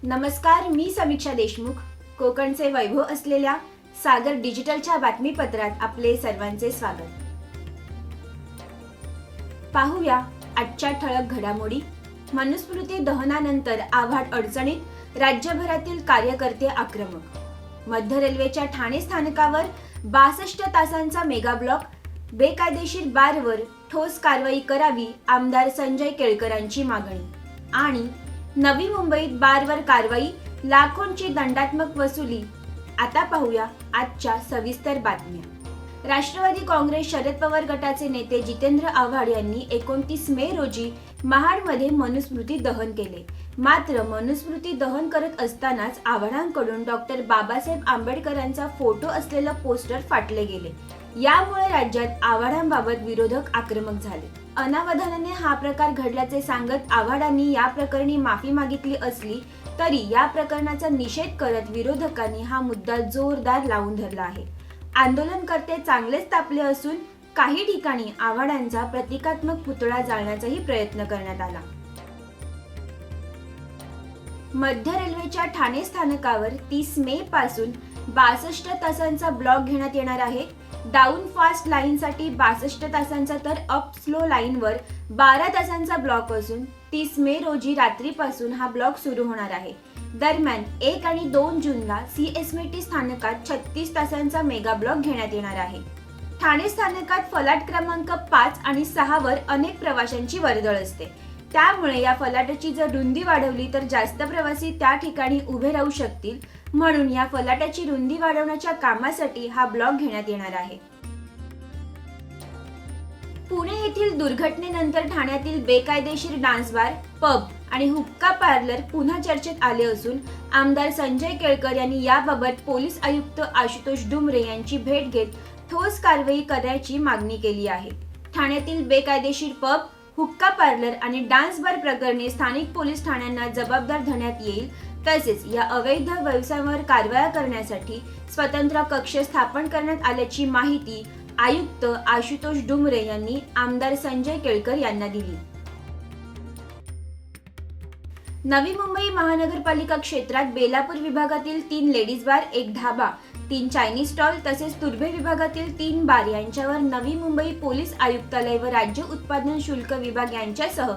नमस्कार, मी समीक्षा देशमुख. कोकणचे वैभव असलेल्या सागर डिजिटलच्या बातमीपत्रात आपले सर्वांचे स्वागत. पाहूया आजच्या ठळक घडामोडी. मनुस्मृती दहनानंतर आव्हाड अडचणीत, राज्यभरातील कार्यकर्ते आक्रमक. मध्य रेल्वेच्या ठाणे स्थानकावर 62 तासांचा मेगा ब्लॉक, बेकायदेशीर बारवर ठोस कारवाई करावी, आमदार संजय केळकरांची मागणी. आणि नवी मुंबईत बारवर कारवाई, लाखोंची दंडात्मक वसुली. आता पाहूया आजच्या सविस्तर बातम्या. राष्ट्रवादी काँग्रेस शरद पवार गटाचे नेते जितेंद्र आव्हाड यांनी 29 मे रोजी महाडमध्ये मनुस्मृती दहन केले. मात्र मनुस्मृती दहन करत असतानाच आव्हाडांकडून डॉक्टर बाबासाहेब आंबेडकरांचा फोटो असलेलं पोस्टर फाटले गेले. यामुळे राज्यात आव्हाडांबाबत विरोधक आक्रमक झाले. अनावधानाने हा प्रकार घडल्याचे सांगत आव्हाडांनी या प्रकरणी माफी मागितली असली तरी या प्रकरणाचा निषेध करत विरोधकांनी हा मुद्दा जोरदार लावून धरला आहे. आंदोलनकर्ते चांगलेच तापले असून काही ठिकाणी आव्हाडांचा प्रतिकात्मक पुतळा जाळण्याचाही प्रयत्न करण्यात आला. मध्य रेल्वेच्या ठाणे स्थानकावर 30 मे पासून 62 तासांचा ब्लॉक घेण्यात येणार आहे. डाऊन फास्ट लाईनसाठी 62 तासांचा तर अप स्लो लाईनवर 12 तासांचा ब्लॉक असून 30 मे रोजी रात्रीपासून हा ब्लॉक सुरू होणार आहे. दरम्यान 1 आणि 2 जूनला CSMT स्थानकात 36 तासांचा मेगा ब्लॉक घेण्यात येणार आहे. ठाणे स्थानकात फलाट क्रमांक 5 आणि 6 वर अनेक प्रवाशांची वर्दळ असते. त्यामुळे या फलाटाची जर रुंदी वाढवली तर जास्त प्रवासी त्या ठिकाणी उभे राहू शकतील. म्हणून या फलाटाची रुंदी वाढवण्याच्या कामासाठी हा ब्लॉक घेण्यात येणार आहे. पुणे येथील दुर्घटनेनंतर ठाण्यातील बेकायदेशीर डान्स बार, पब आणि हुक्का पार्लर पुन्हा चर्चेत आले असून आमदार संजय केळकर यांनी याबाबत पोलीस आयुक्त आशुतोष डुमरे यांची भेट घेत ठोस कारवाई करण्याची मागणी केली आहे. ठाण्यातील बेकायदेशीर पब, हुक्का पार्लर आणि डान्स बार प्रकरणी स्थानिक पोलीस ठाण्यांना जबाबदार धरण्यात येईल. तसेच या अवैध व्यवसायावर कारवाया करण्यासाठी स्वतंत्र कक्ष स्थापन करण्यात आल्याची माहिती आयुक्त आशुतोष डुमरे यांनी आमदार संजय केळकर यांना दिली. नवी मुंबई महानगरपालिका क्षेत्रात बेलापूर विभागातील 3 लेडीज बार, 1 धाबा, 3 चायनीज स्टॉल तसेच तुर्भे विभागातील 3 बार यांच्यावर नवी मुंबई पोलीस आयुक्तालय व राज्य उत्पादन शुल्क विभाग यांच्यासह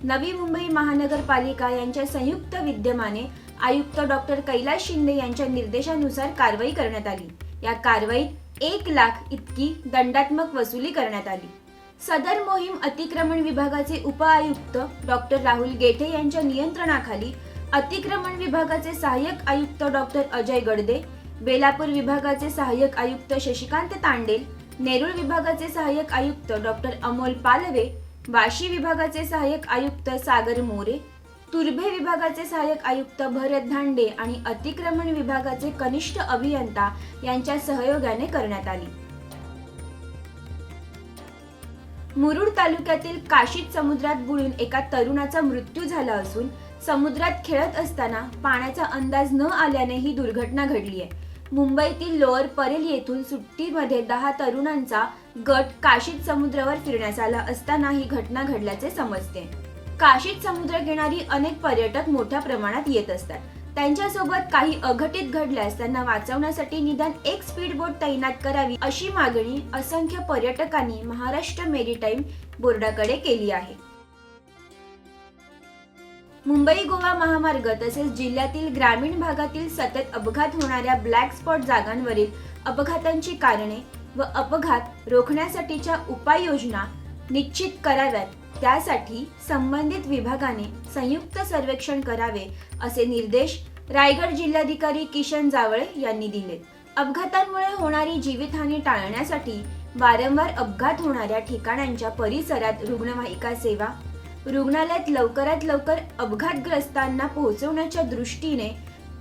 नवी मुंबई महानगरपालिका यांच्या संयुक्त विद्यमाने आयुक्त डॉक्टर कैलास शिंदे यांच्या निर्देशानुसार कारवाई करण्यात आली. या कारवाईत 1 लाख इतकी दंडात्मक वसुली करण्यात आली. सदर मोहीम अतिक्रमण विभागाचे उपआयुक्त डॉक्टर राहुल गेठे यांच्या नियंत्रणाखाली अतिक्रमण विभागाचे सहाय्यक आयुक्त डॉक्टर अजय गडदे, बेलापूर विभागाचे सहाय्यक आयुक्त शशिकांत तांडेल, नेरूळ विभागाचे सहाय्यक आयुक्त डॉक्टर अमोल पालवे, वाशी विभागाचे सहाय्यक आयुक्त सागर मोरे, तुर्भे विभागाचे सहाय्यक आयुक्त भरत धांडे आणि अतिक्रमण विभागाचे कनिष्ठ अभियंता यांच्या सहयोगाने करण्यात आली. मुरुड तालुक्यातील काशीद समुद्रात बुडून एका तरुणाचा मृत्यू झाला असून समुद्रात खेळत असताना पाण्याचा अंदाज न आल्याने ही दुर्घटना घडली आहे. मुंबईतील लोअर परेल येथून सुट्टीमध्ये 10 तरुणांचा गट काशीद समुद्रावर फिरण्यास आला असताना ही घटना घडल्याचे समजते. काशीद समुद्रकिनारी अनेक पर्यटक मोठ्या प्रमाणात येत असतात. त्यांच्यासोबत काही अघटित घडल्यास त्यांना वाचवण्यासाठी निदान एक स्पीड बोट तैनात करावी अशी मागणी असंख्य पर्यटकांनी महाराष्ट्र मेरीटाईम बोर्डाकडे केली आहे. मुंबई गोवा महामार्ग तसेच जिल्ह्यातील ग्रामीण भागातील सतत अपघात होणाऱ्या ब्लॅक स्पॉट जागांवरील अपघातांची कारणे व अपघात रोखण्यासाठीच्या उपाययोजना निश्चित कराव्यात. त्यासाठी संबंधित विभागाने संयुक्त सर्वेक्षण करावे असे निर्देश रायगड जिल्हाधिकारी किशन जावळे यांनी दिले. अपघातांमुळे होणारी जीवितहानी टाळण्यासाठी वारंवार अपघात होणाऱ्या ठिकाणांच्या परिसरात रुग्णवाहिका सेवा, रुग्णालयात लवकरात लवकर अपघातग्रस्तांना पोहोचवण्याच्या दृष्टीने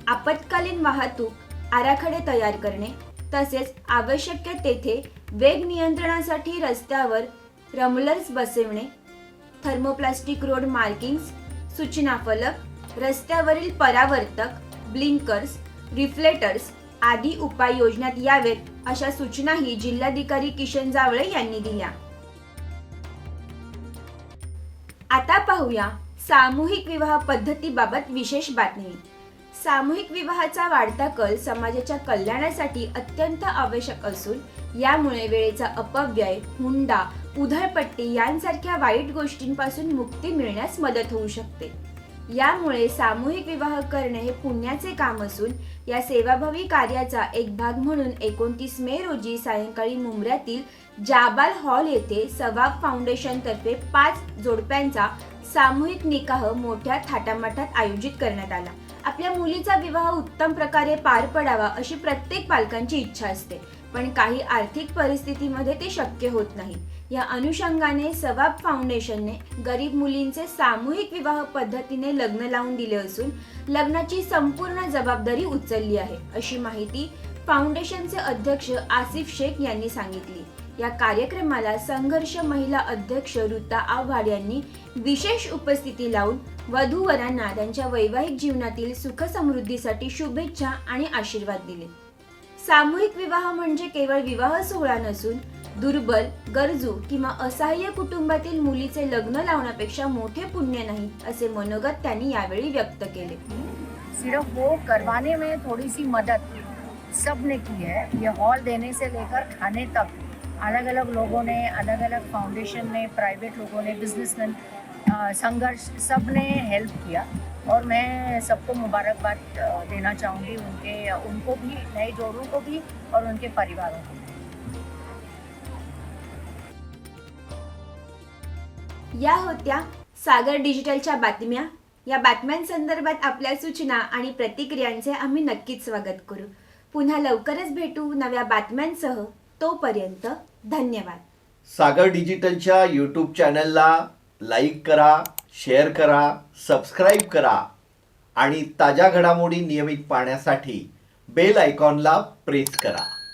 आपत्कालीन वाहतूक आराखडे तयार करणे, तसेच आवश्यक तेथे वेग नियंत्रणासाठी रस्त्यावर रमलर्स बसवणे, थर्मोप्लास्टिक रोड मार्किंग्स, सूचना फलक, रस्त्यावरील परावर्तक, ब्लिंकर्स, रिफ्लेक्टर्स आदी उपाय योजण्यात यावेत अशा सूचनाही जिल्हाधिकारी किशन जावळे यांनी दिल्या. आता पाहूया सामूहिक विवाह पद्धतीबाबत विशेष बातमी. सामूहिक विवाहाचा वाढता कल समाजाच्या कल्याणासाठी अत्यंत आवश्यक असून यामुळे वेळेचा अपव्यय, हुंडा, उधळपट्टी यांसारख्या वाईट गोष्टींपासून मुक्ती मिळण्यास मदत होऊ शकते. यामुळे सामूहिक विवाह करणे हे पुण्याचे काम असून या सेवाभावी कार्याचा एक भाग म्हणून 29 मे रोजी सायंकाळी मुंब्र्यातील जाबाल हॉल येथे सवाब फाउंडेशन तर्फे 5 जोडप्यांचा सामूहिक निकाह मोठ्या थाटामाटात आयोजित करण्यात आला. आपल्या मुलीचा विवाह उत्तम प्रकारे पार पडावा अशी प्रत्येक पालकांची इच्छा असते, पण काही आर्थिक परिस्थितीमध्ये ते शक्य होत नाही. या अनुषंगाने सवाब फाउंडेशनने गरीब मुलींचे सामूहिक विवाह पद्धतीने लग्न लावून दिले असून लग्नाची संपूर्ण जबाबदारी उचलली आहे, अशी माहिती फाउंडेशनचे अध्यक्ष आसिफ शेख यांनी सांगितली. या कार्यक्रमाला संघर्ष महिला अध्यक्ष ऋता आव्हाड यांनी विशेष उपस्थिती लावून वधूवरांना त्यांच्या वैवाहिक जीवनातील सुख समृद्धीसाठी शुभेच्छा आणि आशीर्वाद दिले. सामूहिक विवाह म्हणजे केवळ विवाह सोहळा नसून दुर्बल, गरजू किंवा असहाय्य कुटुंबातील मुलीचे लग्न लावण्यापेक्षा मोठे पुण्य नाही, असे मनोगत त्यांनी यावेळी व्यक्त केले. सिर्फ वो करवाने में थोड़ी सी मदद सबने की है. ये हॉल देने से लेकर खाने तक अलग अलग लोगों ने, अलग अलग फाउंडेशन ने, प्राइवेट लोगों ने, बिजनेसमैन, संघर्ष सब ने हेल्प किया और मैं सबको मुबारकबाद देना चाहूँगी, उनको भी, नए जोड़ों को भी और उनके परिवारों को. या होत्या सागर डिजिटलच्या बातम्या. या बातम्यांसंदर्भात आपल्या सूचना आणि प्रतिक्रियांचे आम्ही नक्कीच स्वागत करू. पुन्हा लवकरच भेटू नव्या बातम्यांसह. तोपर्यंत धन्यवाद. सागर डिजिटलच्या यूट्यूब चॅनलला लाईक करा, शेअर करा, सबस्क्राईब करा आणि ताज्या घडामोडी नियमित पाहण्यासाठी बेल आयकॉनला प्रेस करा.